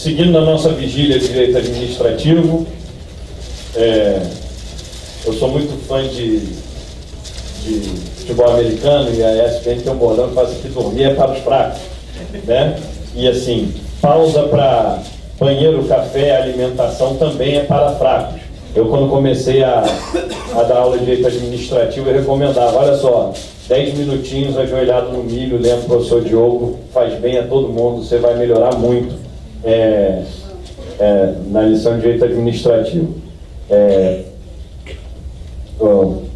Seguindo na nossa vigília de direito administrativo, eu sou muito fã de futebol americano, e a ESPN tem um bordão que faz aqui: dormir é para os fracos, né? E assim, pausa para banheiro, café, alimentação também é para fracos. Eu, quando comecei a dar aula de direito administrativo, eu recomendava: olha só, 10 minutinhos ajoelhado no milho, lendo o professor Diogo, faz bem a todo mundo, você vai melhorar muito na lição de direito administrativo.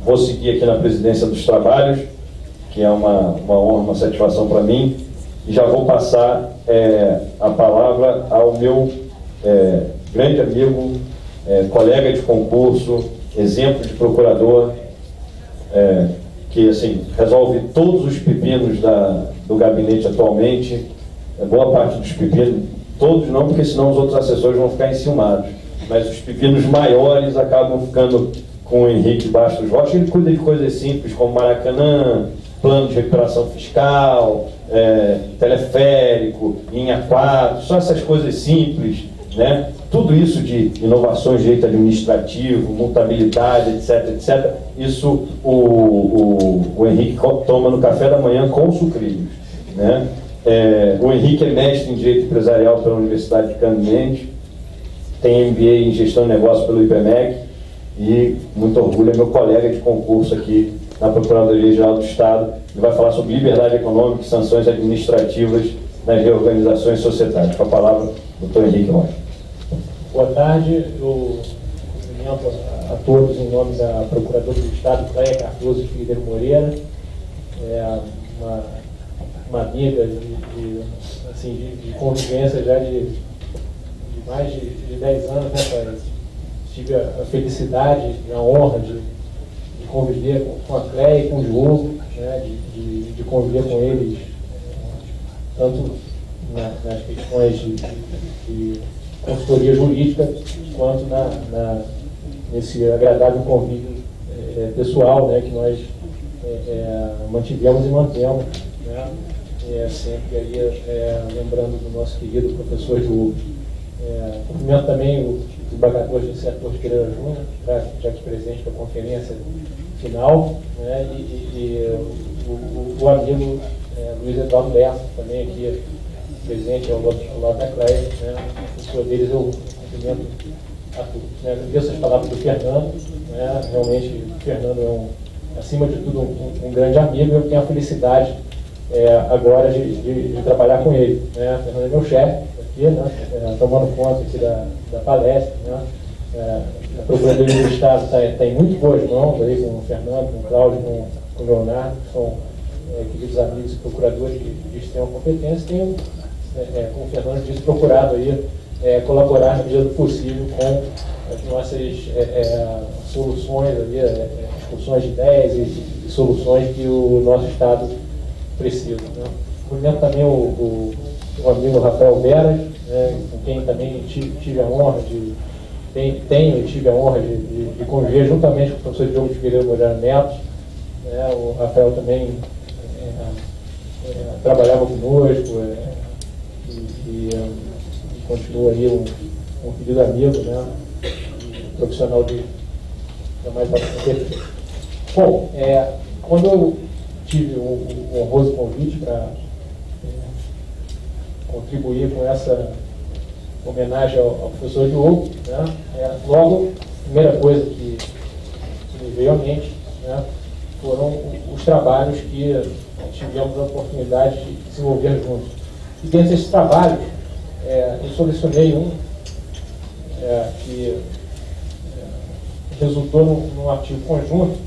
Vou seguir aqui na presidência dos trabalhos, que é uma honra, uma satisfação para mim, e já vou passar a palavra ao meu grande amigo, colega de concurso, exemplo de procurador, que assim, resolve todos os pepinos do gabinete atualmente, boa parte dos pepinos, todos não, porque senão os outros assessores vão ficar enciumados, mas os pepinos maiores acabam ficando com o Henrique Bastos Rocha. Ele cuida de coisas simples como Maracanã, plano de recuperação fiscal, teleférico, linha 4, só essas coisas simples, né? Tudo isso de inovações de direito administrativo, mutabilidade, etc, etc, isso o Henrique toma no café da manhã com sucrilhos, né? O Henrique é mestre em Direito Empresarial pela Universidade de Campinas, tem MBA em Gestão de Negócios pelo IPMEC e, muito orgulho, é meu colega de concurso aqui na Procuradoria-Geral do Estado. Ele vai falar sobre liberdade econômica e sanções administrativas nas reorganizações societárias. Com a palavra, doutor Henrique Rocha. Boa tarde, eu cumprimento a todos em nome da Procuradora do Estado, Cléia Cardoso de Figueiredo Moreira, uma amiga de convivência já de mais de 10 anos, né, Cléia? Tive a felicidade e a honra de conviver com a Cléia e com o Diogo, né, de conviver com eles, tanto nas questões de consultoria jurídica, quanto nesse agradável convívio pessoal, né, que nós mantivemos e mantemos, né, sempre aí, lembrando do nosso querido professor Diogo. Cumprimento também o desembargador José Torres Pereira Júnior, já que presente da conferência final, né, e o amigo Luiz Eduardo Lessa, também aqui presente ao lado da Cléia, né. Por sua deles eu cumprimento a todos, né. Agradeço as palavras do Fernando, né. Realmente o Fernando é acima de tudo um grande amigo, e eu tenho a felicidade agora de trabalhar com ele, né. O Fernando é meu chefe aqui, né, tomando conta aqui da palestra, né. A Procuradoria do Estado está em muito boas mãos aí, com o Fernando, com o Cláudio, com o Leonardo, que são queridos amigos e procuradores de extrema competência. Tenho, como o Fernando disse, procurado aí colaborar na medida do possível com as nossas soluções, ali, discussões de ideias e soluções que o nosso Estado precisa, né. Cumprimento também o amigo Rafael Veras, né, com quem também tive a honra tenho e tive a honra de conviver juntamente com o professor Diogo de Figueiredo Moreira Neto, né. O Rafael também trabalhava conosco e continua aí um querido amigo, né, profissional da mais alta competência. Bom, quando eu tive o honroso convite para contribuir com essa homenagem ao professor Diogo, né, logo, a primeira coisa que me veio à mente, né, foram os trabalhos que tivemos a oportunidade de desenvolver juntos. E dentro desses trabalhos, eu selecionei um que resultou num artigo conjunto,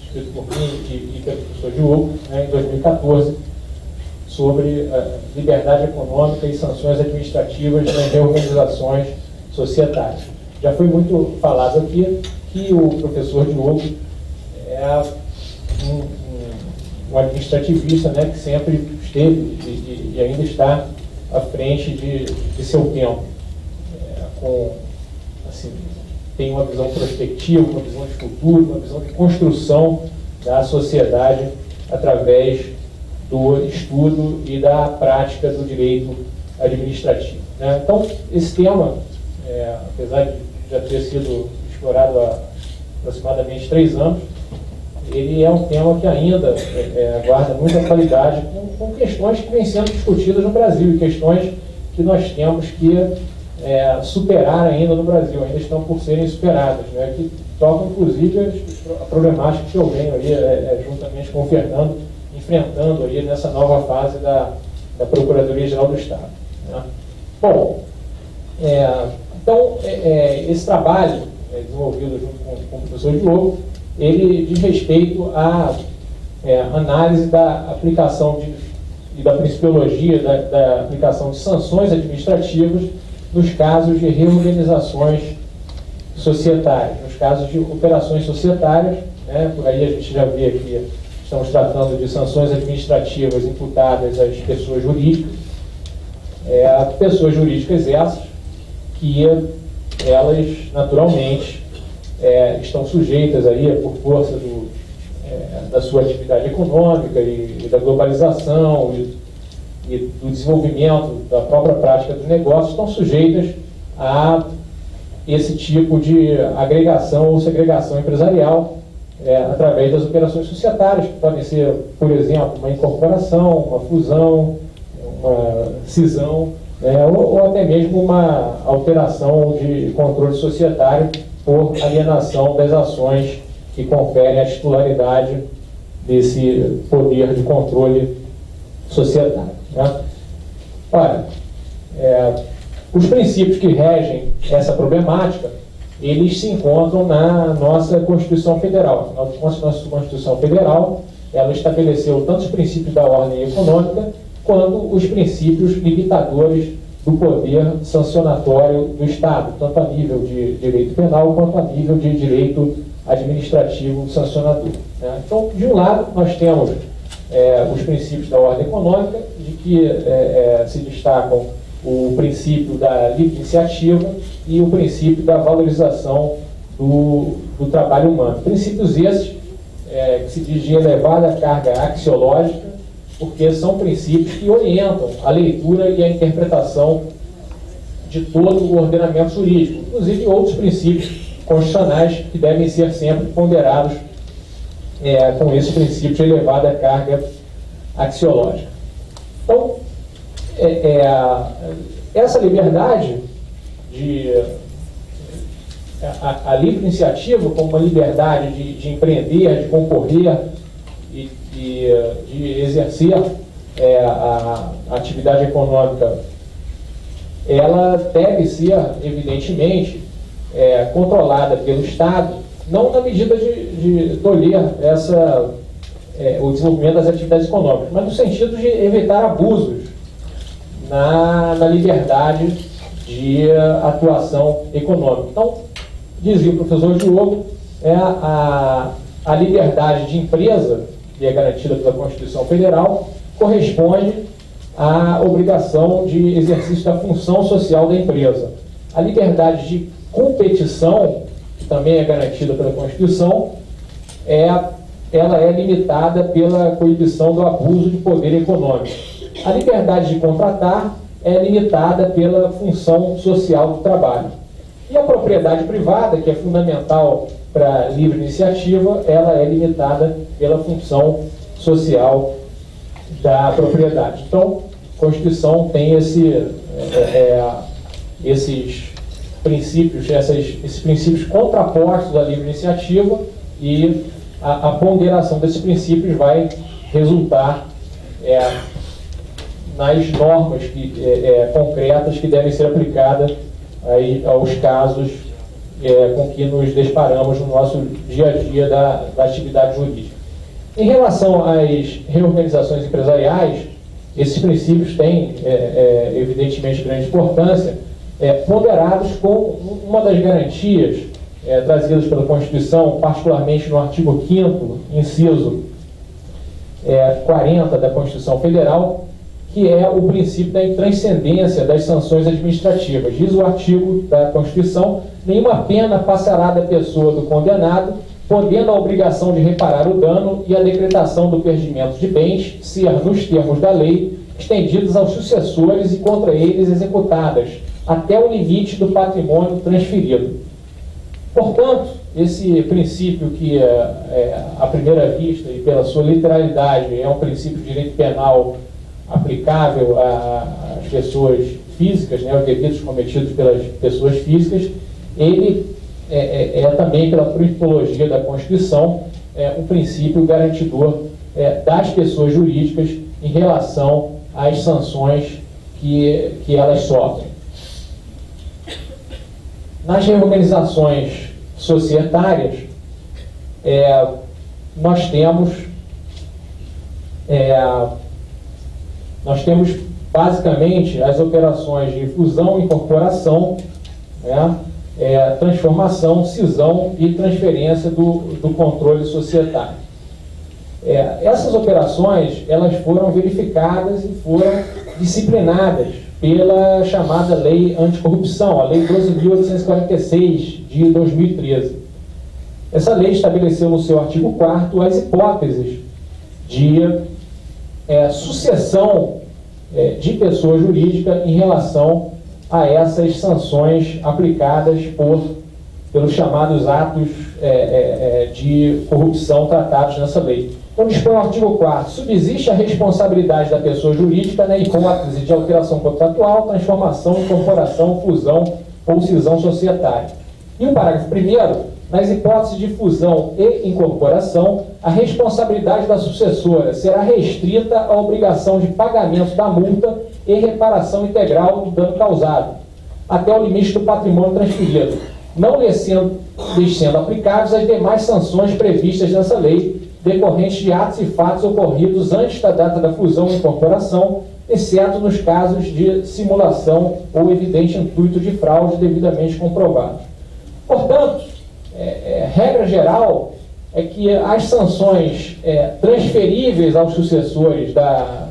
escrito por mim e pelo professor Diogo, né, em 2014, sobre liberdade econômica e sanções administrativas nas reorganizações societárias. Já foi muito falado aqui que o professor Diogo é um administrativista, né, que sempre esteve e ainda está à frente de seu tempo, tem uma visão prospectiva, uma visão de futuro, uma visão de construção da sociedade através do estudo e da prática do direito administrativo, né? Então, esse tema, apesar de já ter sido explorado há aproximadamente 3 anos, ele é um tema que ainda guarda muita qualidade com questões que vêm sendo discutidas no Brasil, e questões que nós temos que superar ainda no Brasil, ainda estão por serem superadas, né, que tocam inclusive a problemática que eu venho aí, juntamente com o Fernando, enfrentando aí nessa nova fase da Procuradoria-Geral do Estado, né. Bom, então, esse trabalho desenvolvido junto com o professor Diogo, ele diz respeito à análise da aplicação e da principiologia da aplicação de sanções administrativas nos casos de reorganizações societárias, nos casos de operações societárias, né? Por aí a gente já vê aqui, estamos tratando de sanções administrativas imputadas às pessoas jurídicas, essas que elas naturalmente estão sujeitas aí por força da sua atividade econômica e da globalização e do desenvolvimento da própria prática dos negócios, estão sujeitas a esse tipo de agregação ou segregação empresarial através das operações societárias, que podem ser, por exemplo, uma incorporação, uma fusão, uma cisão, ou até mesmo uma alteração de controle societário por alienação das ações que conferem a titularidade desse poder de controle societário, né? Olha, os princípios que regem essa problemática, eles se encontram na nossa Constituição Federal. Nossa Constituição Federal, ela estabeleceu tanto os princípios da ordem econômica, quanto os princípios limitadores do poder sancionatório do Estado, tanto a nível de direito penal, quanto a nível de direito administrativo sancionador, né? Então, de um lado, nós temos os princípios da ordem econômica, de que se destacam o princípio da livre iniciativa e o princípio da valorização do trabalho humano. Princípios esses que se diz de elevada carga axiológica, porque são princípios que orientam a leitura e a interpretação de todo o ordenamento jurídico, inclusive outros princípios constitucionais que devem ser sempre ponderados com esse princípio de elevada carga axiológica. Então, essa liberdade a livre iniciativa como uma liberdade de empreender, de concorrer e de exercer a atividade econômica, ela deve ser, evidentemente, controlada pelo Estado, não na medida de tolher o desenvolvimento das atividades econômicas, mas no sentido de evitar abusos na liberdade de atuação econômica. Então, dizia o professor Diogo, a liberdade de empresa, que é garantida pela Constituição Federal, corresponde à obrigação de exercício da função social da empresa. A liberdade de competição, que também é garantida pela Constituição, ela é limitada pela coibição do abuso de poder econômico. A liberdade de contratar é limitada pela função social do trabalho. E a propriedade privada, que é fundamental para a livre iniciativa, ela é limitada pela função social da propriedade. Então, a Constituição tem esses princípios, esses princípios contrapostos à livre iniciativa, e a ponderação desses princípios vai resultar nas normas concretas que devem ser aplicadas aí aos casos com que nos deparamos no nosso dia a dia da atividade jurídica. Em relação às reorganizações empresariais, esses princípios têm, evidentemente, grande importância, ponderados com uma das garantias trazidas pela Constituição, particularmente no artigo 5º, inciso 40 da Constituição Federal, que é o princípio da intranscendência das sanções administrativas. Diz o artigo da Constituição: nenhuma pena passará da pessoa do condenado, podendo a obrigação de reparar o dano e a decretação do perdimento de bens ser, nos termos da lei, estendidas aos sucessores e contra eles executadas, até o limite do patrimônio transferido. Portanto, esse princípio que, à primeira vista e pela sua literalidade, é um princípio de direito penal aplicável às pessoas físicas, né, os delitos cometidos pelas pessoas físicas, ele também, pela principologia da Constituição, um princípio garantidor das pessoas jurídicas em relação às sanções que elas sofrem. Nas reorganizações societárias, nós temos basicamente as operações de fusão, incorporação, transformação, cisão e transferência do controle societário. Essas operações, elas foram verificadas e foram disciplinadas pela chamada Lei Anticorrupção, a Lei 12.846 de 2013. Essa lei estabeleceu no seu artigo 4º as hipóteses de sucessão de pessoa jurídica em relação a essas sanções aplicadas pelos chamados atos de corrupção tratados nessa lei. Então, dispõe o artigo 4º, subsiste a responsabilidade da pessoa jurídica na hipótese de alteração contratual, transformação, incorporação, fusão ou cisão societária. E o parágrafo 1º, nas hipóteses de fusão e incorporação, a responsabilidade da sucessora será restrita à obrigação de pagamento da multa e reparação integral do dano causado, até o limite do patrimônio transferido, não lhes sendo aplicáveis as demais sanções previstas nessa lei, decorrentes de atos e fatos ocorridos antes da data da fusão e incorporação, exceto nos casos de simulação ou evidente intuito de fraude devidamente comprovados. Portanto, regra geral é que as sanções transferíveis aos sucessores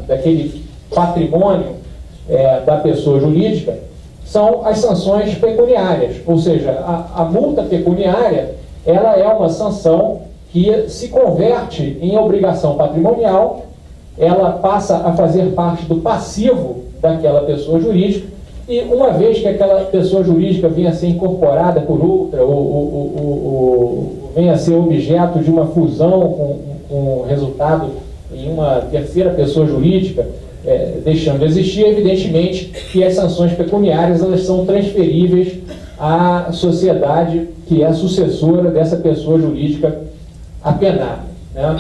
daquele patrimônio da pessoa jurídica são as sanções pecuniárias, ou seja, a multa pecuniária ela é uma sanção que se converte em obrigação patrimonial, ela passa a fazer parte do passivo daquela pessoa jurídica, e uma vez que aquela pessoa jurídica venha a ser incorporada por outra, ou venha a ser objeto de uma fusão com resultado em uma terceira pessoa jurídica, deixando de existir, evidentemente que as sanções pecuniárias elas são transferíveis à sociedade que é a sucessora dessa pessoa jurídica apenada, né?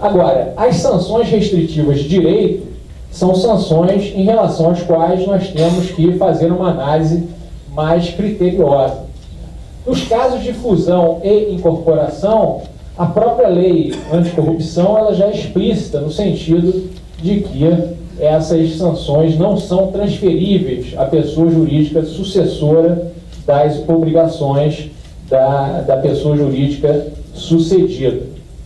Agora, as sanções restritivas de direito são sanções em relação às quais nós temos que fazer uma análise mais criteriosa. Nos casos de fusão e incorporação, a própria lei anticorrupção ela já é explícita no sentido de que essas sanções não são transferíveis à pessoa jurídica sucessora das obrigações da pessoa jurídica sucedida.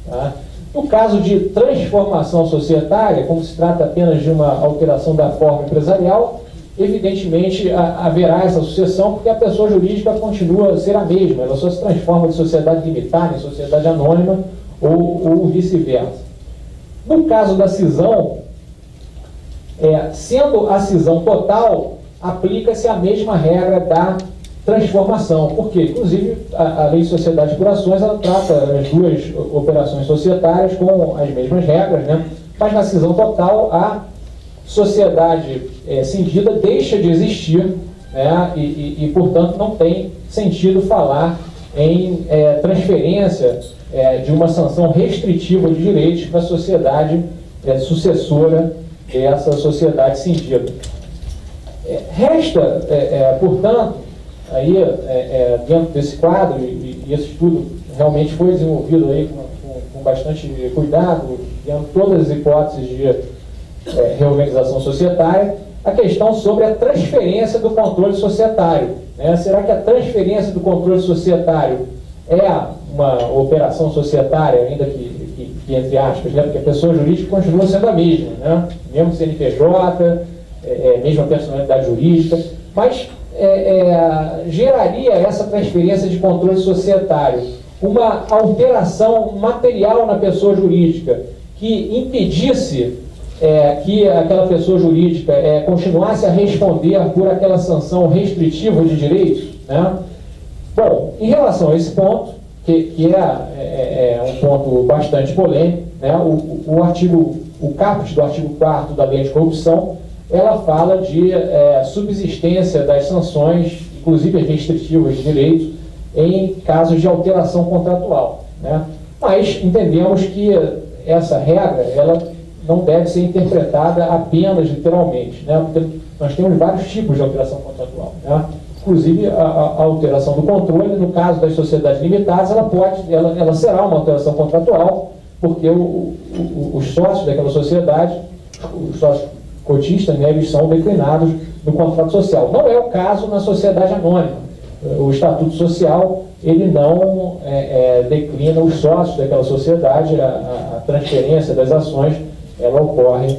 Tá? No caso de transformação societária, como se trata apenas de uma alteração da forma empresarial, evidentemente haverá essa sucessão porque a pessoa jurídica continua a ser a mesma, ela só se transforma de sociedade limitada em sociedade anônima ou vice-versa. No caso da cisão, sendo a cisão total, aplica-se a mesma regra da transformação, porque, inclusive, a Lei de Sociedades por Ações, ela trata as duas operações societárias com as mesmas regras, né? Mas na cisão total, a sociedade cindida deixa de existir, né? E, portanto, não tem sentido falar em transferência de uma sanção restritiva de direitos para a sociedade sucessora dessa sociedade cindida. Resta, portanto, aí, dentro desse quadro, e esse estudo realmente foi desenvolvido aí com bastante cuidado, dentro de todas as hipóteses de reorganização societária, a questão sobre a transferência do controle societário. Né? Será que a transferência do controle societário é uma operação societária, ainda que entre aspas, né? Porque a pessoa jurídica continua sendo a mesma, né? Mesmo CNPJ, mesma personalidade jurídica, mas geraria essa transferência de controle societário uma alteração material na pessoa jurídica que impedisse que aquela pessoa jurídica continuasse a responder por aquela sanção restritiva de direitos, né? Bom, em relação a esse ponto, que é um ponto bastante polêmico, né? O caput do artigo 4º da Lei Anticorrupção, ela fala de subsistência das sanções, inclusive restritivas de direitos, em casos de alteração contratual, né? Mas entendemos que essa regra, ela não deve ser interpretada apenas literalmente, né? Porque nós temos vários tipos de alteração contratual, né? Inclusive a alteração do controle, no caso das sociedades limitadas, ela será uma alteração contratual, porque os sócios daquela sociedade, os sócios cotistas, né, eles são declinados no contrato social. Não é o caso na sociedade anônima. O estatuto social, ele não declina os sócios daquela sociedade, a transferência das ações, ela ocorre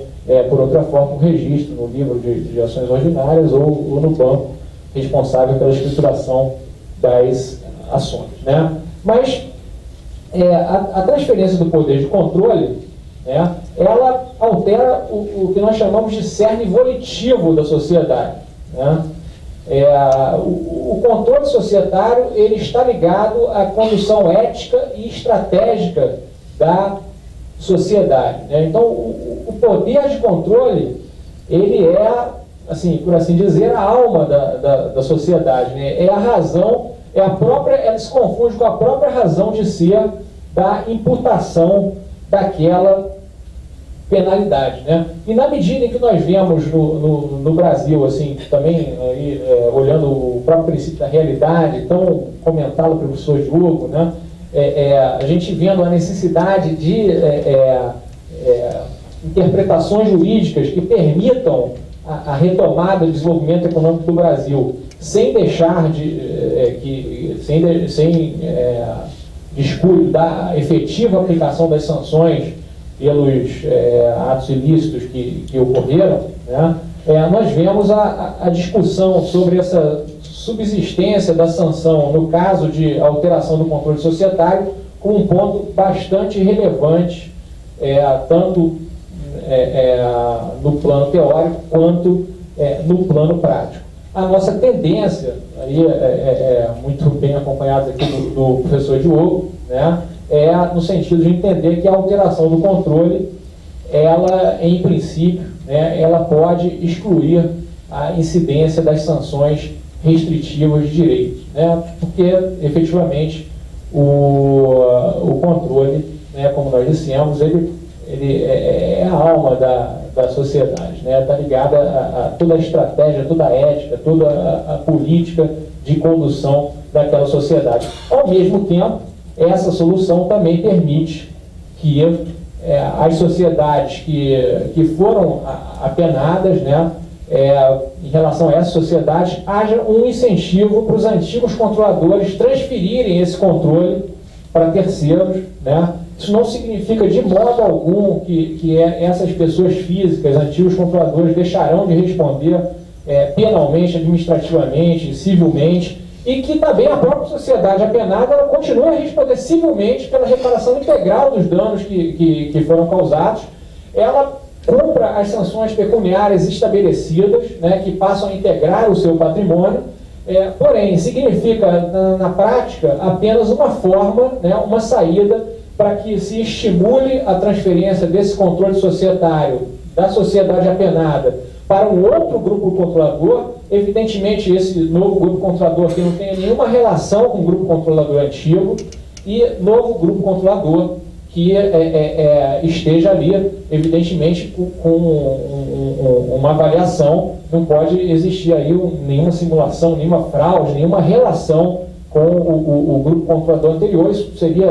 por outra forma, um registro no livro de ações ordinárias ou no banco responsável pela escrituração das ações, né? Mas a transferência do poder de controle, né, ela altera o que nós chamamos de cerne volitivo da sociedade, né? O controle societário, ele está ligado à condução ética e estratégica da sociedade, né? Então, o poder de controle, ele assim, por assim dizer, a alma da sociedade, né? É a razão, ela se confunde com a própria razão de ser da imputação daquela penalidade, né? E na medida em que nós vemos no Brasil, assim, também aí, olhando o próprio princípio da realidade, tão comentado pelo professor Diogo, né? A gente vendo a necessidade de interpretações jurídicas que permitam a retomada do desenvolvimento econômico do Brasil, sem deixar sem descuido da efetiva aplicação das sanções pelos atos ilícitos que ocorreram, né? Nós vemos a discussão sobre essa subsistência da sanção no caso de alteração do controle societário como um ponto bastante relevante, tanto no plano teórico quanto no plano prático. A nossa tendência, aí muito bem acompanhada aqui do professor Diogo, né, no sentido de entender que a alteração do controle, ela, em princípio, né, ela pode excluir a incidência das sanções restritivas de direitos, né, porque, efetivamente, o controle, né, como nós dissemos, ele é a alma da sociedade, né? Está ligada a toda a estratégia, toda a ética, toda a política de condução daquela sociedade. Ao mesmo tempo, essa solução também permite que as sociedades que foram apenadas, né, em relação a essas sociedades, haja um incentivo para os antigos controladores transferirem esse controle para terceiros, né? Isso não significa de modo algum que essas pessoas físicas, antigos controladores, deixarão de responder penalmente, administrativamente, civilmente, e que também a própria sociedade apenada ela continue a responder civilmente pela reparação integral dos danos que foram causados. Ela cumpra as sanções pecuniárias estabelecidas, né, que passam a integrar o seu patrimônio, porém, significa, na prática, apenas uma forma, né, uma saída para que se estimule a transferência desse controle societário da sociedade apenada para um outro grupo controlador. Evidentemente, esse novo grupo controlador aqui não tem nenhuma relação com o grupo controlador antigo, e novo grupo controlador que esteja ali, evidentemente, com uma avaliação. Não pode existir aí nenhuma simulação, nenhuma fraude, nenhuma relação com o grupo controlador anterior. Isso seria,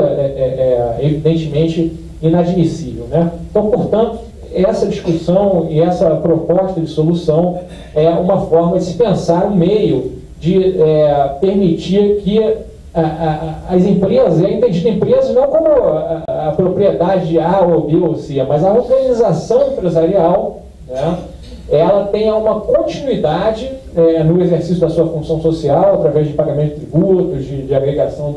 evidentemente, inadmissível, né? Então, portanto, essa discussão e essa proposta de solução é uma forma de se pensar um meio de permitir que as empresas, entendido empresas não como a propriedade de A ou B ou C, mas a organização empresarial, né, ela tenha uma continuidade no exercício da sua função social, através de pagamento de tributos, de agregação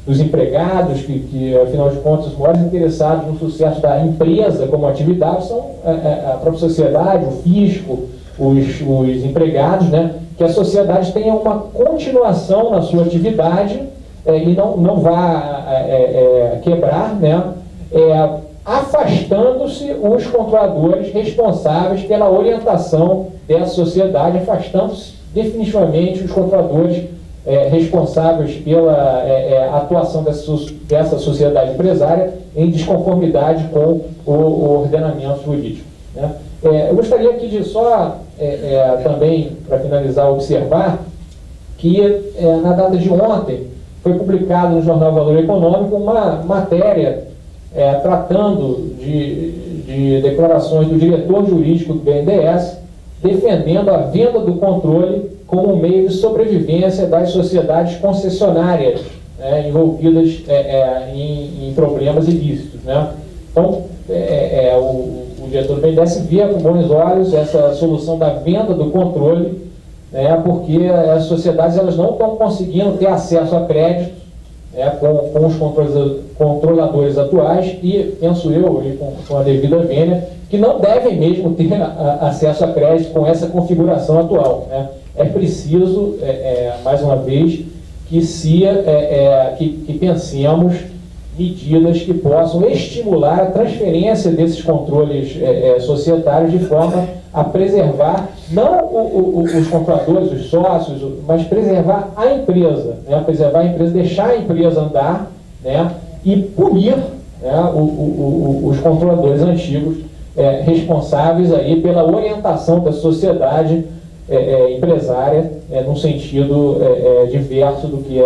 dos empregados, que, afinal de contas, os maiores interessados no sucesso da empresa como atividade são a própria sociedade, o fisco, os empregados, né? Que a sociedade tenha uma continuação na sua atividade e não vá quebrar, né? Afastando-se os controladores responsáveis pela orientação dessa sociedade, afastando-se definitivamente os controladores responsáveis pela atuação dessa sociedade empresária em desconformidade com o ordenamento jurídico, né? Eu gostaria aqui de só também, para finalizar, observar que na data de ontem foi publicado no Jornal Valor Econômico uma matéria tratando de declarações do diretor jurídico do BNDES, defendendo a venda do controle como meio de sobrevivência das sociedades concessionárias envolvidas em problemas ilícitos, né? Então, o diretor do BNDES vê com bons olhos essa solução da venda do controle, porque as sociedades elas não estão conseguindo ter acesso a crédito com os controladores atuais e, penso eu, com a devida vênia, que não devem mesmo ter acesso a crédito com essa configuração atual, né? É preciso, mais uma vez, que pensemos medidas que possam estimular a transferência desses controles societários de forma a preservar, não os controladores, os sócios, mas preservar a empresa, né? Preservar a empresa, deixar a empresa andar, né? E punir, né, os controladores antigos responsáveis aí pela orientação da sociedade empresária num sentido diverso do que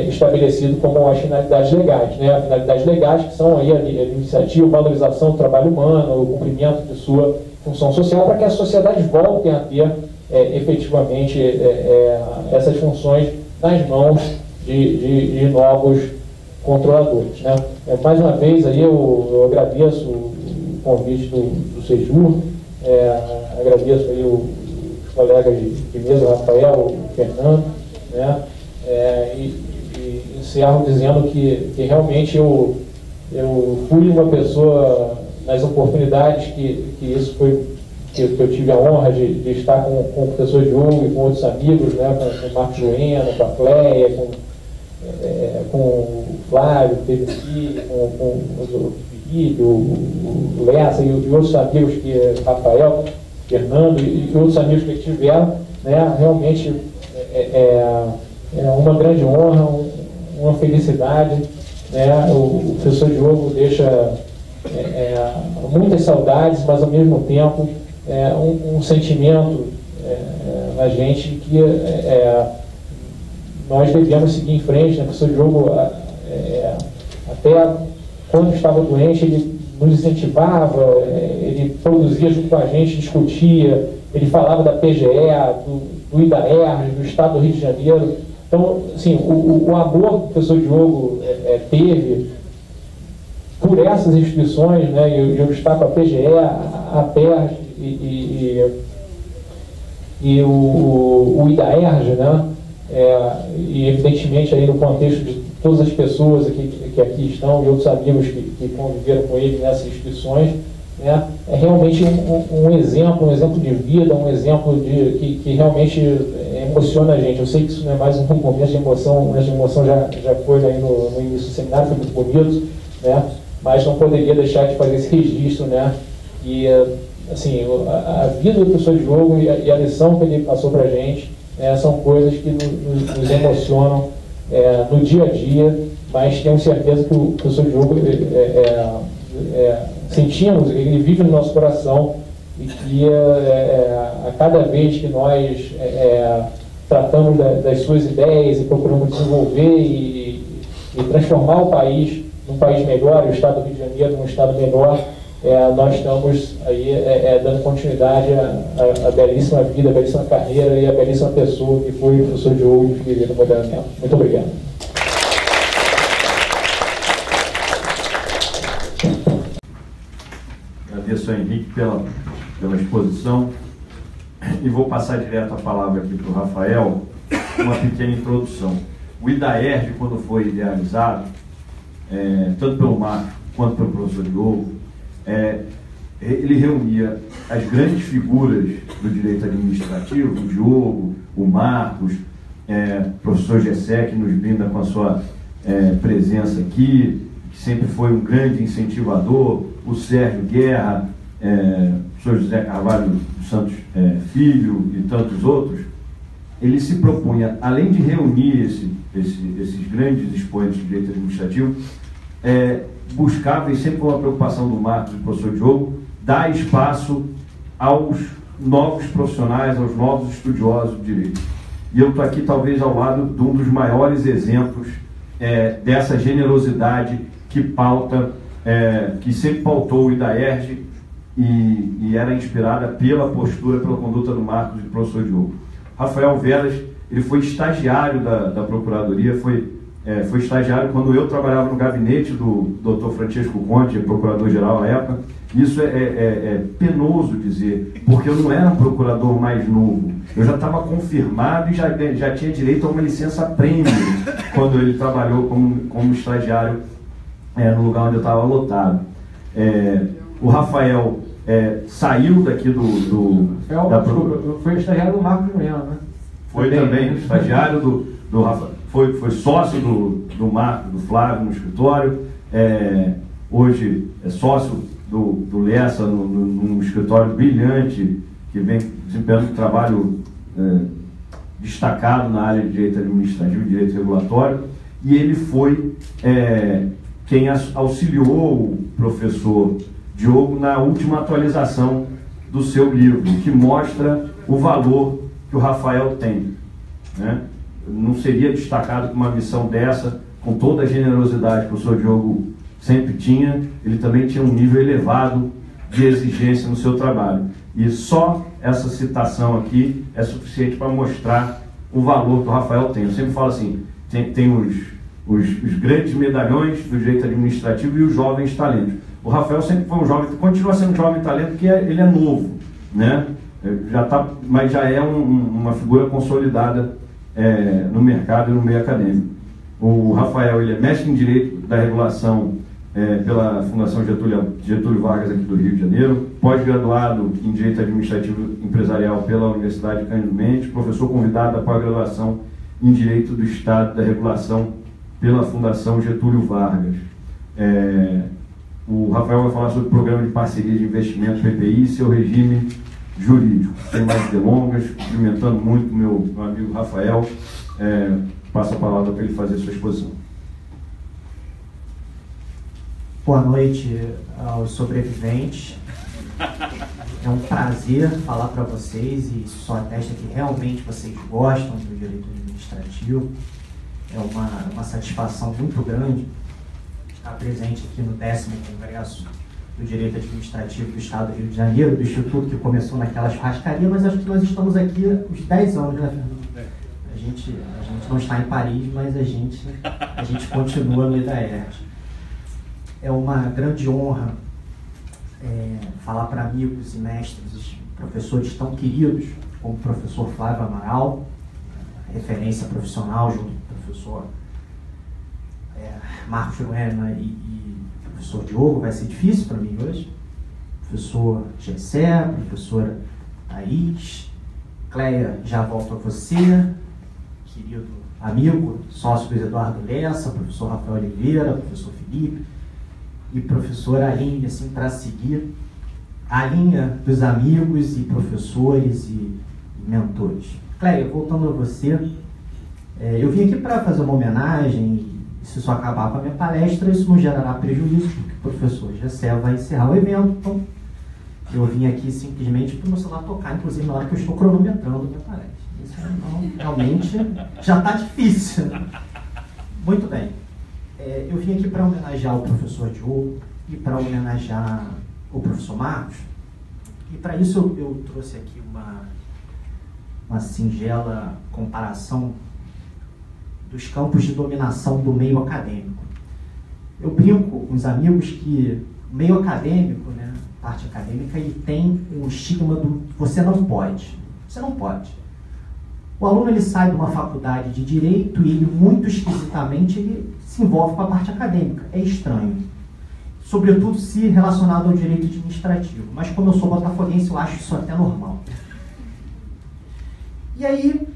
estabelecido como as finalidades legais, né? As finalidades legais que são aí a iniciativa, valorização do trabalho humano, o cumprimento de sua função social, para que as sociedades voltem a ter efetivamente essas funções nas mãos de novos controladores, né? Mais uma vez aí eu agradeço o convite do Sejur, agradeço aí os colegas de mesa, o Rafael, o Fernando, né? E encerro dizendo que realmente eu fui uma pessoa, nas oportunidades que isso foi, que eu tive a honra de estar com o professor Diogo e com outros amigos, né, com o Marcos Bueno, com a Cleia, com o Flávio, que esteve aqui, com o Felipe, o Lessa e outros amigos, Rafael, Fernando e outros amigos que tiveram, né, realmente uma grande honra, uma felicidade, né? O professor Diogo deixa muitas saudades, mas ao mesmo tempo um sentimento na gente que nós devemos seguir em frente, né? O professor Diogo, até quando estava doente, ele nos incentivava, ele produzia junto com a gente, discutia, ele falava da PGE, do IDAERJ, do Estado do Rio de Janeiro. Então, assim, o amor que o professor Diogo teve por essas instituições, né? Eu destaco a PGE, a PERJ e o IDAERJ, né? E evidentemente aí no contexto de todas as pessoas que aqui estão e outros amigos que conviveram com ele nessas instituições, né? É realmente um exemplo de vida, um exemplo que realmente emociona a gente. Eu sei que isso não é mais um momento de emoção, mas a emoção já foi aí no início do seminário, foi muito bonito, né? Mas não poderia deixar de fazer esse registro, né? E assim, a vida do professor Diogo e a lição que ele passou para a gente são coisas que nos emocionam no dia a dia, mas tenho certeza que o professor Diogo sentimos, ele vive no nosso coração, e que a cada vez que nós tratamos das suas ideias e procuramos desenvolver e transformar o país num país melhor, o Estado do Rio de Janeiro num Estado melhor, nós estamos aí dando continuidade à belíssima vida, à belíssima carreira e à belíssima pessoa que foi o professor Diogo de Figueiredo Moderno. Muito obrigado. Agradeço ao Henrique pela exposição. e vou passar direto a palavra aqui para o Rafael, uma pequena introdução. O IDAERJ, quando foi idealizado, tanto pelo Marcos quanto pelo professor Diogo, ele reunia as grandes figuras do direito administrativo, o Diogo, o Marcos, o professor Gessé, que nos brinda com a sua presença aqui, que sempre foi um grande incentivador, o Sérgio Guerra, o professor José Carvalho dos Santos Filho e tantos outros. Ele se propunha, além de reunir esses grandes expoentes do direito administrativo, buscava, e sempre com a preocupação do Marcos e do professor Diogo, dar espaço aos novos profissionais, aos novos estudiosos do direito. E eu estou aqui talvez ao lado de um dos maiores exemplos dessa generosidade que pauta, que sempre pautou o IDAERJ e era inspirada pela postura, pela conduta do Marcos e do professor Diogo. Rafael Veras, ele foi estagiário da Procuradoria, foi estagiário quando eu trabalhava no gabinete do Dr. Francesco Conte, procurador-geral à época. Isso é penoso dizer, porque eu não era um procurador mais novo. Eu já estava confirmado e já tinha direito a uma licença-prêmio quando ele trabalhou como estagiário no lugar onde eu estava lotado. O Rafael saiu daqui foi estagiário do Marcos Bueno, né? Foi também estagiário do Rafael. Foi sócio do Marcos, do Flávio no escritório. Hoje é sócio do Lessa num escritório brilhante que vem desempenhando um trabalho destacado na área de direito administrativo e direito regulatório. E ele foi quem auxiliou o professor Diogo na última atualização do seu livro, que mostra o valor que o Rafael tem, né? Não seria destacado com uma missão dessa, com toda a generosidade que o professor Diogo sempre tinha. Ele também tinha um nível elevado de exigência no seu trabalho. E só essa citação aqui é suficiente para mostrar o valor que o Rafael tem. Eu sempre falo assim, tem os grandes medalhões do direito administrativo e os jovens talentos. O Rafael sempre foi um jovem, continua sendo um jovem talento, porque ele é novo, né? Mas já é uma figura consolidada no mercado e no meio acadêmico. O Rafael, ele é mestre em Direito da Regulação pela Fundação Getúlio Vargas aqui do Rio de Janeiro, pós-graduado em Direito Administrativo Empresarial pela Universidade Cândido Mendes, professor convidado da pós-graduação em Direito do Estado da Regulação pela Fundação Getúlio Vargas. O Rafael vai falar sobre o Programa de Parceria de Investimento PPI e seu regime jurídico. Sem mais delongas, cumprimentando muito meu amigo Rafael, passo a palavra para ele fazer sua exposição. Boa noite aos sobreviventes. É um prazer falar para vocês, e isso só atesta que realmente vocês gostam do direito administrativo. É uma satisfação muito grande estar presente aqui no 10º Congresso do Direito Administrativo do Estado do Rio de Janeiro, do Instituto que começou naquela churrascaria, mas acho que nós estamos aqui há uns 10 anos, né, Fernando? A gente não está em Paris, mas a gente continua no IDAERJ. É uma grande honra falar para amigos e mestres, professores tão queridos como o professor Flávio Amaral, referência profissional junto com o professor Marcos Bueno e o professor Diogo. Vai ser difícil para mim hoje. Professor Gessé, professora Thaís, Cleia, já volto a você, querido amigo, sócio Luiz Eduardo Lessa, professor Rafael Oliveira, professor Felipe e professora Aline, assim, para seguir a linha dos amigos e professores e mentores. Cleia, voltando a você, eu vim aqui para fazer uma homenagem, e se isso acabar com a minha palestra, isso não gerará prejuízo, porque o professor Gessé vai encerrar o evento, então eu vim aqui simplesmente para o meu celular tocar, inclusive na hora que eu estou cronometrando a minha palestra. Isso não, realmente já está difícil. Muito bem. Eu vim aqui para homenagear o professor Diogo e para homenagear o professor Marcos. E para isso eu trouxe aqui uma singela comparação dos campos de dominação do meio acadêmico. Eu brinco com os amigos que o meio acadêmico, né, parte acadêmica, ele tem o estigma do você não pode. Você não pode. O aluno ele sai de uma faculdade de Direito e ele, muito esquisitamente, ele se envolve com a parte acadêmica. É estranho. Sobretudo se relacionado ao direito administrativo. Mas como eu sou botafoguense, eu acho isso até normal. E aí,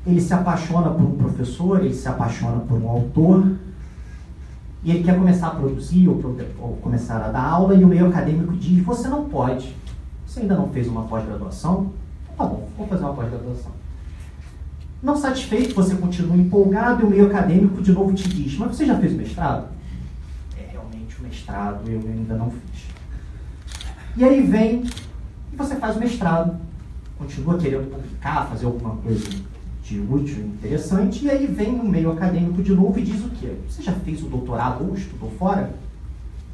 ele se apaixona por um professor, ele se apaixona por um autor, e ele quer começar a produzir ou começar a dar aula, e o meio acadêmico diz, você não pode. Você ainda não fez uma pós-graduação? Tá bom, vou fazer uma pós-graduação. Não satisfeito, você continua empolgado, e o meio acadêmico de novo te diz, mas você já fez o mestrado? Realmente o mestrado eu ainda não fiz. E aí vem, e você faz o mestrado, continua querendo publicar, fazer alguma coisa de útil, interessante, e aí vem o meio acadêmico de novo e diz o quê? Você já fez o doutorado ou estudou fora?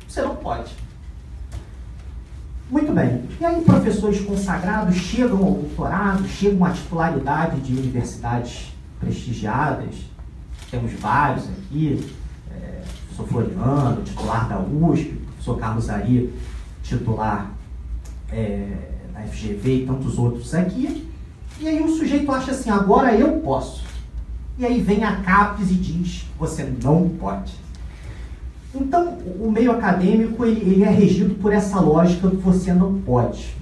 Você não pode. Muito bem. E aí professores consagrados chegam ao doutorado, chegam à titularidade de universidades prestigiadas. Temos vários aqui, professor Floriano, titular da USP, professor Carlos Ari, titular da FGV e tantos outros aqui. E aí o sujeito acha assim, agora eu posso. E aí vem a CAPES e diz, você não pode. Então, o meio acadêmico ele é regido por essa lógica do você não pode.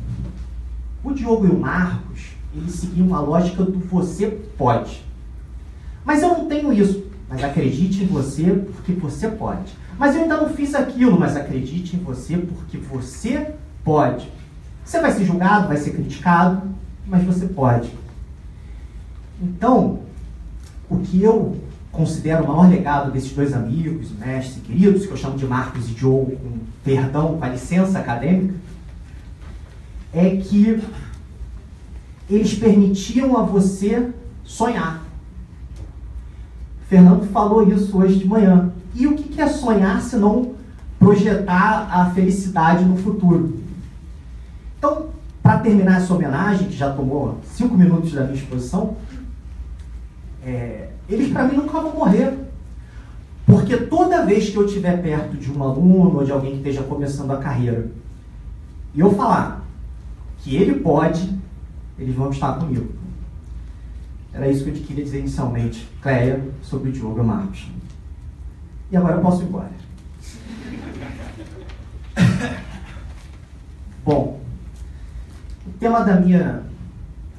O Diogo e o Marcos, eles seguiam a lógica do você pode. Mas eu não tenho isso. Mas acredite em você porque você pode. Mas eu ainda não fiz aquilo, mas acredite em você porque você pode. Você vai ser julgado, vai ser criticado, mas você pode. Então, o que eu considero o maior legado desses dois amigos, mestres e queridos, que eu chamo de Marcos e Diogo, com perdão, com a licença acadêmica, é que eles permitiam a você sonhar. Fernando falou isso hoje de manhã. E o que é sonhar se não projetar a felicidade no futuro? Então, para terminar essa homenagem, que já tomou 5 minutos da minha exposição, eles para mim nunca vão morrer. Porque toda vez que eu estiver perto de um aluno ou de alguém que esteja começando a carreira, e eu falar que ele pode, eles vão estar comigo. Era isso que eu queria dizer inicialmente, Cleia, sobre o Diogo e o Marcos. E agora eu posso ir embora. Bom, o tema da minha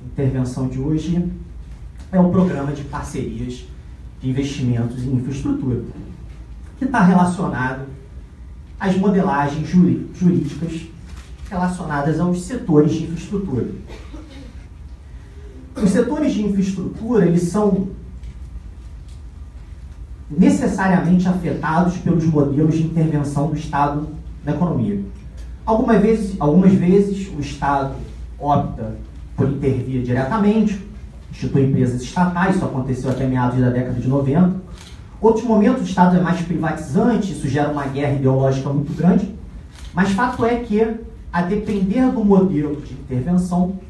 intervenção de hoje é o programa de parcerias de investimentos em infraestrutura, que está relacionado às modelagens jurídicas relacionadas aos setores de infraestrutura. Os setores de infraestrutura, eles são necessariamente afetados pelos modelos de intervenção do Estado na economia. Algumas vezes o Estado opta por intervir diretamente, institui empresas estatais, isso aconteceu até meados da década de 90. Outros momentos o Estado é mais privatizante, isso gera uma guerra ideológica muito grande, mas fato é que, a depender do modelo de intervenção,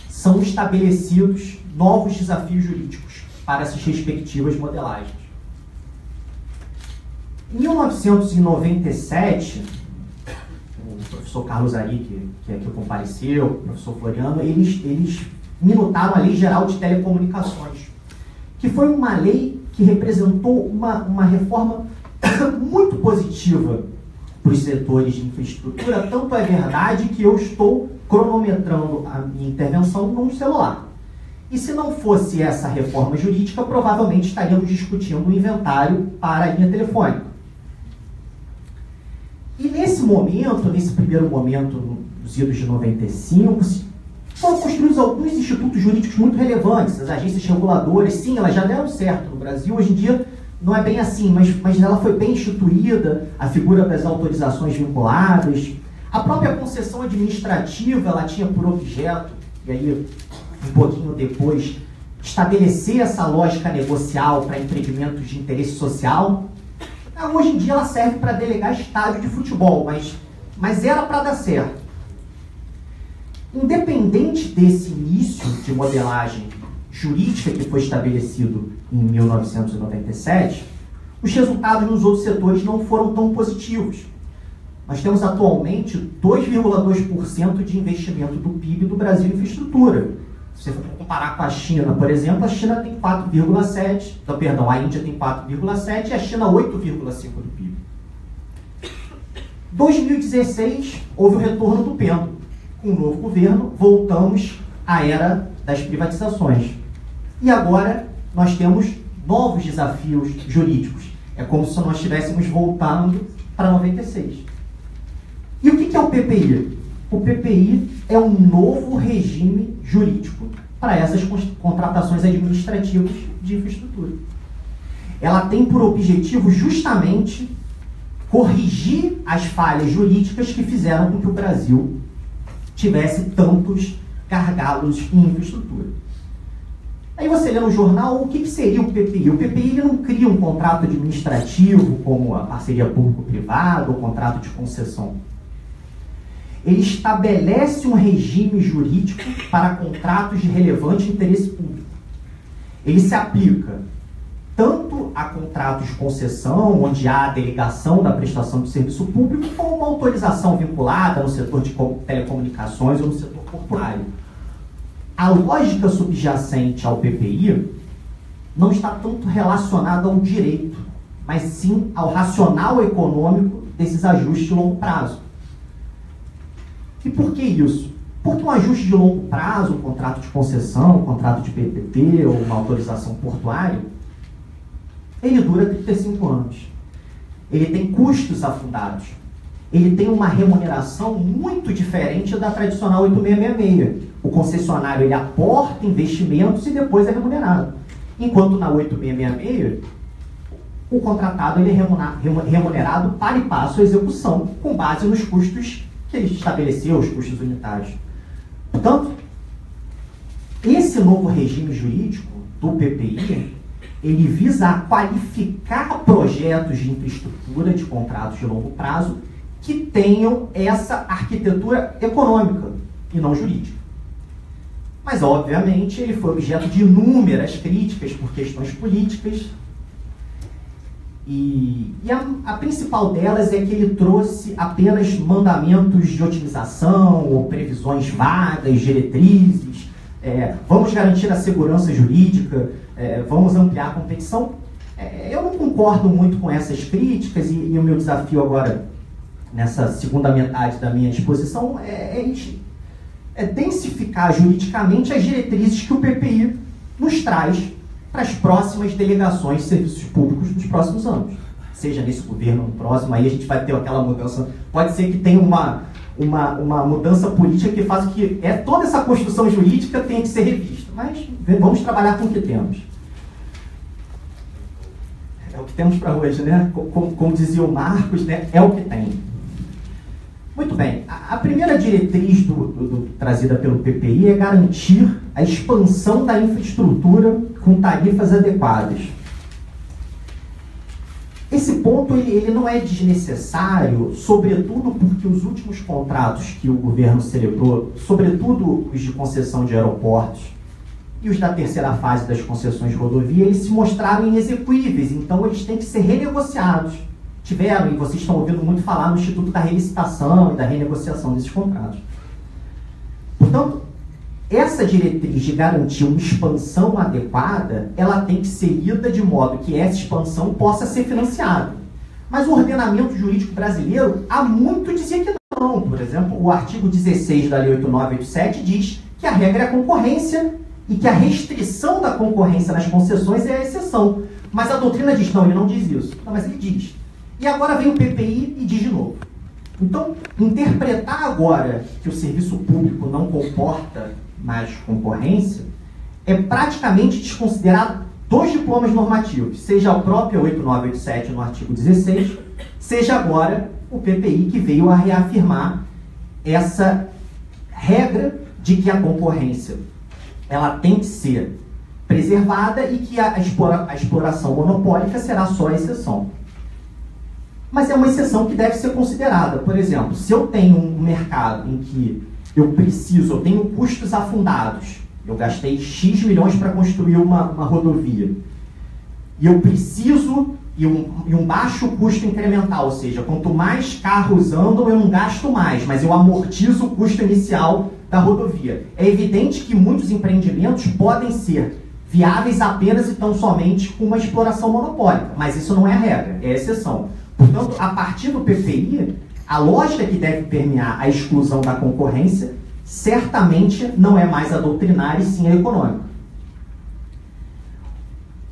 são estabelecidos novos desafios jurídicos para essas respectivas modelagens. Em 1997, o professor Carlos Ari, que aqui compareceu, o professor Floriano, eles minutaram a Lei Geral de Telecomunicações, que foi uma lei que representou uma reforma muito positiva para os setores de infraestrutura. Tanto é verdade que eu estou cronometrando a minha intervenção num celular. E se não fosse essa reforma jurídica, provavelmente estaríamos discutindo um inventário para a linha telefônica. E nesse momento, nesse primeiro momento, nos idos de 95, foram construídos alguns institutos jurídicos muito relevantes. As agências reguladoras, sim, elas já deram certo no Brasil. Hoje em dia não é bem assim, mas ela foi bem instituída, a figura das autorizações vinculadas. A própria concessão administrativa, ela tinha por objeto, e aí um pouquinho depois, estabelecer essa lógica negocial para empreendimentos de interesse social. Hoje em dia ela serve para delegar estádio de futebol, mas era para dar certo. Independente desse início de modelagem jurídica que foi estabelecido em 1997, os resultados nos outros setores não foram tão positivos. Nós temos atualmente 2,2% de investimento do PIB do Brasil em infraestrutura. Se você for comparar com a China, por exemplo, a China tem 4,7, perdão, a Índia tem 4,7 e a China 8,5 do PIB. 2016, houve o retorno do pêndulo. Com o novo governo, voltamos à era das privatizações. E agora nós temos novos desafios jurídicos. É como se nós estivéssemos voltando para 96. E o que é o PPI? O PPI é um novo regime jurídico para essas contratações administrativas de infraestrutura. Ela tem por objetivo justamente corrigir as falhas jurídicas que fizeram com que o Brasil tivesse tantos gargalos em infraestrutura. Aí você lê no jornal o que seria o PPI. O PPI ele não cria um contrato administrativo como a parceria público-privada ou contrato de concessão. Ele estabelece um regime jurídico para contratos de relevante interesse público. Ele se aplica tanto a contratos de concessão, onde há a delegação da prestação de serviço público, como uma autorização vinculada no setor de telecomunicações ou no setor portuário. A lógica subjacente ao PPI não está tanto relacionada ao direito, mas sim ao racional econômico desses ajustes de longo prazo. E por que isso? Porque um ajuste de longo prazo, um contrato de concessão, um contrato de PPP ou uma autorização portuária, ele dura 35 anos. Ele tem custos afundados. Ele tem uma remuneração muito diferente da tradicional 8666. O concessionário ele aporta investimentos e depois é remunerado. Enquanto na 8666, o contratado ele é remunerado para e passo a execução, com base nos custos que ele estabeleceu, os custos unitários. Portanto, esse novo regime jurídico do PPI, ele visa qualificar projetos de infraestrutura de contratos de longo prazo que tenham essa arquitetura econômica e não jurídica. Mas, obviamente, ele foi objeto de inúmeras críticas por questões políticas. E a principal delas é que ele trouxe apenas mandamentos de otimização ou previsões vagas, diretrizes. Vamos garantir a segurança jurídica, vamos ampliar a competição. Eu não concordo muito com essas críticas e o meu desafio agora, nessa segunda metade da minha exposição, é densificar juridicamente as diretrizes que o PPI nos traz para as próximas delegações de serviços públicos nos próximos anos. Seja nesse governo, no próximo, aí a gente vai ter aquela mudança. Pode ser que tenha uma mudança política que faça que toda essa construção jurídica tenha que ser revista. Mas vamos trabalhar com o que temos. É o que temos para hoje, né? Como dizia o Marcos, né? É o que tem. Muito bem, a primeira diretriz trazida pelo PPI é garantir a expansão da infraestrutura com tarifas adequadas. Esse ponto ele não é desnecessário, sobretudo porque os últimos contratos que o governo celebrou, sobretudo os de concessão de aeroportos e os da terceira fase das concessões de rodovia, eles se mostraram inexequíveis, então eles têm que ser renegociados. Tiveram, e vocês estão ouvindo muito falar no Instituto da Relicitação e da renegociação desses contratos. Portanto, essa diretriz de garantir uma expansão adequada, ela tem que ser lida de modo que essa expansão possa ser financiada. Mas o ordenamento jurídico brasileiro há muito dizia que não. Por exemplo, o artigo 16 da Lei 8987 diz que a regra é a concorrência e que a restrição da concorrência nas concessões é a exceção. Mas a doutrina diz, não, ele não diz isso. Não, mas ele diz. E agora vem o PPI e diz de novo. Então, interpretar agora que o serviço público não comporta mais concorrência é praticamente desconsiderar dois diplomas normativos, seja a própria 8987 no artigo 16, seja agora o PPI que veio a reafirmar essa regra de que a concorrência ela tem que ser preservada e que a exploração monopólica será só a exceção. Mas é uma exceção que deve ser considerada. Por exemplo, se eu tenho um mercado em que eu tenho custos afundados, eu gastei X milhões para construir uma rodovia, e eu preciso, e um baixo custo incremental, ou seja, quanto mais carros andam, eu não gasto mais, mas eu amortizo o custo inicial da rodovia. É evidente que muitos empreendimentos podem ser viáveis apenas e tão somente com uma exploração monopólica, mas isso não é a regra, é a exceção. Portanto, a partir do PPI, a lógica que deve permear a exclusão da concorrência certamente não é mais a doutrinária e sim a econômica.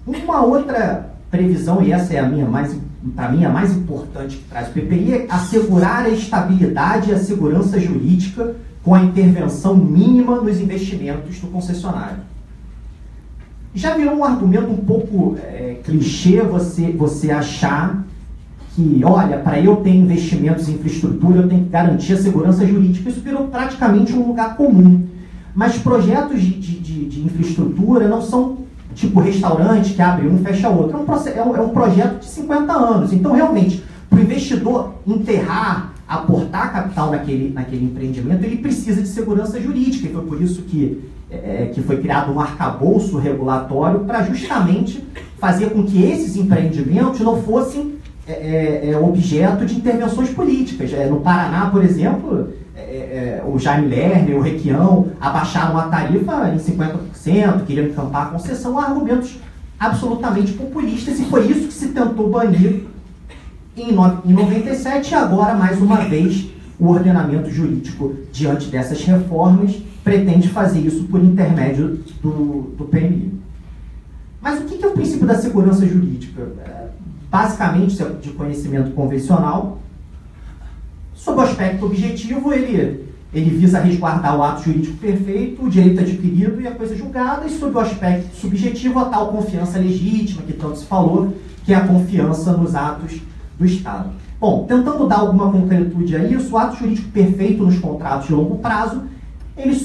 Uma outra previsão, e essa é a minha para mim a mais importante que traz o PPI, é assegurar a estabilidade e a segurança jurídica com a intervenção mínima nos investimentos do concessionário. Já virou um argumento um pouco clichê você achar que, olha, para eu ter investimentos em infraestrutura, eu tenho que garantir a segurança jurídica. Isso virou praticamente um lugar comum. Mas projetos de infraestrutura não são tipo restaurante que abre um, fecha outro. É um projeto de 50 anos. Então, realmente, para o investidor enterrar, aportar capital naquele empreendimento, ele precisa de segurança jurídica. E foi por isso que foi criado um arcabouço regulatório para justamente fazer com que esses empreendimentos não fossem objeto de intervenções políticas. No Paraná, por exemplo, o Jaime Lerner, o Requião abaixaram a tarifa em 50%, queriam encampar a concessão, a argumentos absolutamente populistas, e foi isso que se tentou banir em 97, e agora, mais uma vez, o ordenamento jurídico, diante dessas reformas, pretende fazer isso por intermédio do PMI. Mas o que é o princípio da segurança jurídica? Basicamente, de conhecimento convencional. Sob o aspecto objetivo, ele visa resguardar o ato jurídico perfeito, o direito adquirido e a coisa julgada, e sob o aspecto subjetivo, a tal confiança legítima, que tanto se falou, que é a confiança nos atos do Estado. Bom, tentando dar alguma concretude a isso, o ato jurídico perfeito nos contratos de longo prazo, ele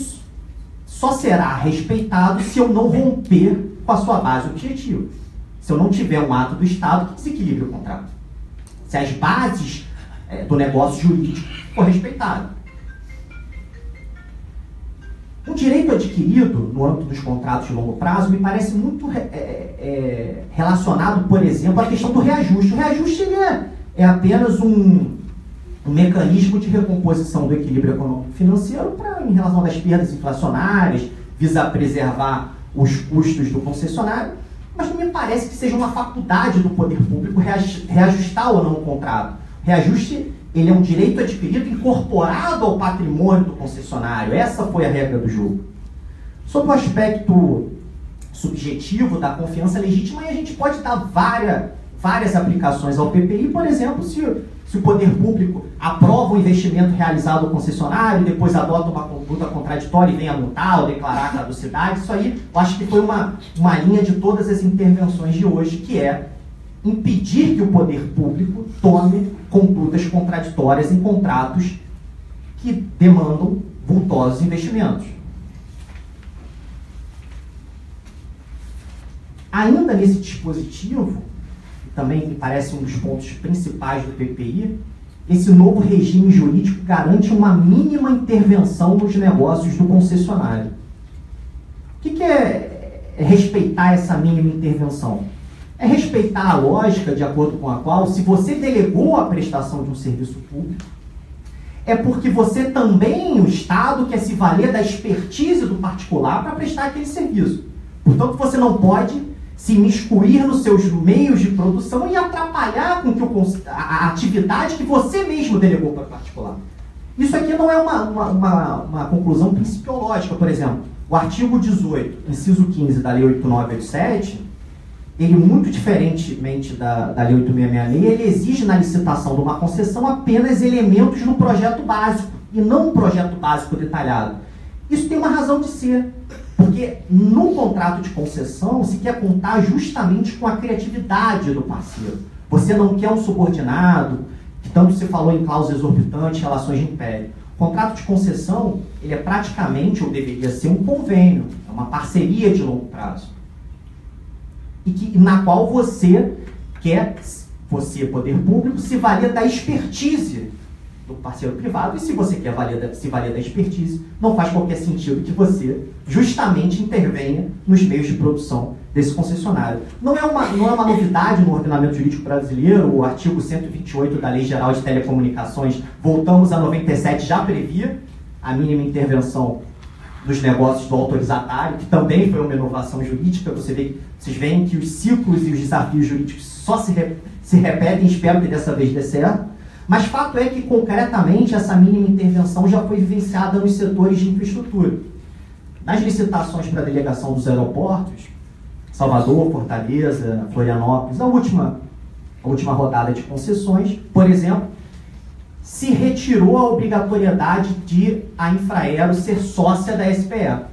só será respeitado se eu não romper com a sua base objetiva. Se eu não tiver um ato do Estado que desequilibre o contrato. Se as bases do negócio jurídico for respeitado. O direito adquirido no âmbito dos contratos de longo prazo me parece muito relacionado, por exemplo, à questão do reajuste. O reajuste ele é apenas um mecanismo de recomposição do equilíbrio econômico-financeiro em relação às perdas inflacionárias, visa preservar os custos do concessionário, mas não me parece que seja uma faculdade do poder público reajustar ou não o contrato. Reajuste, ele é um direito adquirido incorporado ao patrimônio do concessionário. Essa foi a regra do jogo. Sob o aspecto subjetivo da confiança legítima, a gente pode dar várias aplicações ao PPI. Por exemplo, se o poder público aprova um investimento realizado ao concessionário, depois adota uma conduta contraditória e vem a multar ou declarar a caducidade, isso aí eu acho que foi uma linha de todas as intervenções de hoje, que é impedir que o poder público tome condutas contraditórias em contratos que demandam vultosos investimentos. Ainda nesse dispositivo, também me parece um dos pontos principais do PPI, esse novo regime jurídico garante uma mínima intervenção nos negócios do concessionário. O que é respeitar essa mínima intervenção? É respeitar a lógica de acordo com a qual, se você delegou a prestação de um serviço público, é porque você também, o Estado, quer se valer da expertise do particular para prestar aquele serviço. Portanto, você não pode se imiscuir nos seus meios de produção e atrapalhar com que a atividade que você mesmo delegou para o particular. Isso aqui não é uma conclusão principiológica. Por exemplo, o artigo 18, inciso 15 da Lei 8987, ele, muito diferentemente da Lei 8666, ele exige na licitação de uma concessão apenas elementos no projeto básico, e não um projeto básico detalhado. Isso tem uma razão de ser, porque no contrato de concessão se quer contar justamente com a criatividade do parceiro. Você não quer um subordinado, que tanto se falou em cláusula exorbitante, relações de império. O contrato de concessão, ele é praticamente, ou deveria ser, um convênio, é uma parceria de longo prazo. Na qual você quer, poder público, se valer da expertise do parceiro privado, e se você quer se valer da expertise, não faz qualquer sentido que você justamente intervenha nos meios de produção desse concessionário. Não é uma novidade no ordenamento jurídico brasileiro, o artigo 128 da Lei Geral de Telecomunicações, voltamos a 97, já previa a mínima intervenção dos negócios do autorizatário, que também foi uma inovação jurídica. Vocês veem que os ciclos e os desafios jurídicos só se repetem, espero que dessa vez dê certo. Mas fato é que, concretamente, essa mínima intervenção já foi vivenciada nos setores de infraestrutura. Nas licitações para a delegação dos aeroportos, Salvador, Fortaleza, Florianópolis, a última rodada de concessões, por exemplo, se retirou a obrigatoriedade de a Infraero ser sócia da SPE.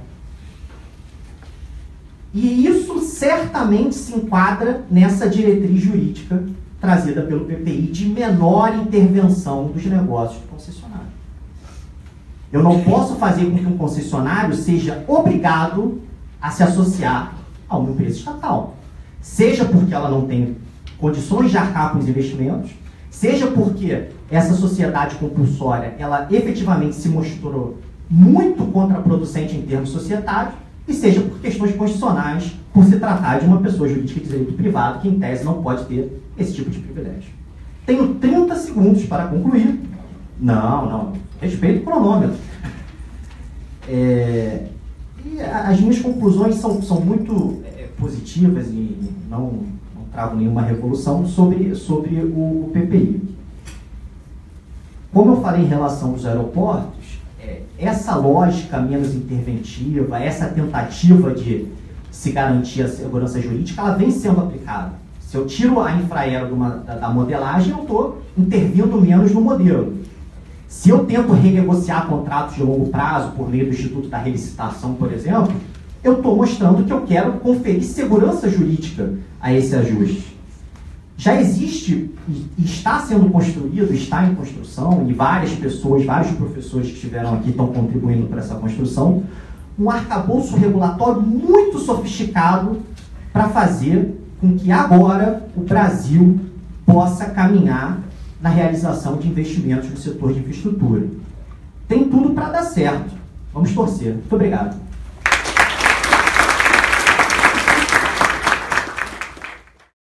E isso certamente se enquadra nessa diretriz jurídica trazida pelo PPI de menor intervenção dos negócios do concessionário. Eu não posso fazer com que um concessionário seja obrigado a se associar a uma empresa estatal. Seja porque ela não tem condições de arcar com os investimentos, seja porque essa sociedade compulsória, ela efetivamente se mostrou muito contraproducente em termos societários, e seja por questões constitucionais, por se tratar de uma pessoa jurídica de direito privado, que em tese não pode ter esse tipo de privilégio. Tenho 30 segundos para concluir. Não. Respeito o cronômetro. E as minhas conclusões são muito positivas e não trago nenhuma revolução sobre o PPI. Como eu falei em relação aos aeroportos, essa lógica menos interventiva, essa tentativa de se garantir a segurança jurídica, ela vem sendo aplicada. Se eu tiro a Infraero da modelagem, eu estou intervindo menos no modelo. Se eu tento renegociar contratos de longo prazo por meio do Instituto da Relicitação, por exemplo, eu estou mostrando que eu quero conferir segurança jurídica a esse ajuste. Já existe e está sendo construído, está em construção, e várias pessoas, vários professores que estiveram aqui estão contribuindo para essa construção, um arcabouço regulatório muito sofisticado para fazer com que agora o Brasil possa caminhar na realização de investimentos no setor de infraestrutura. Tem tudo para dar certo. Vamos torcer. Muito obrigado.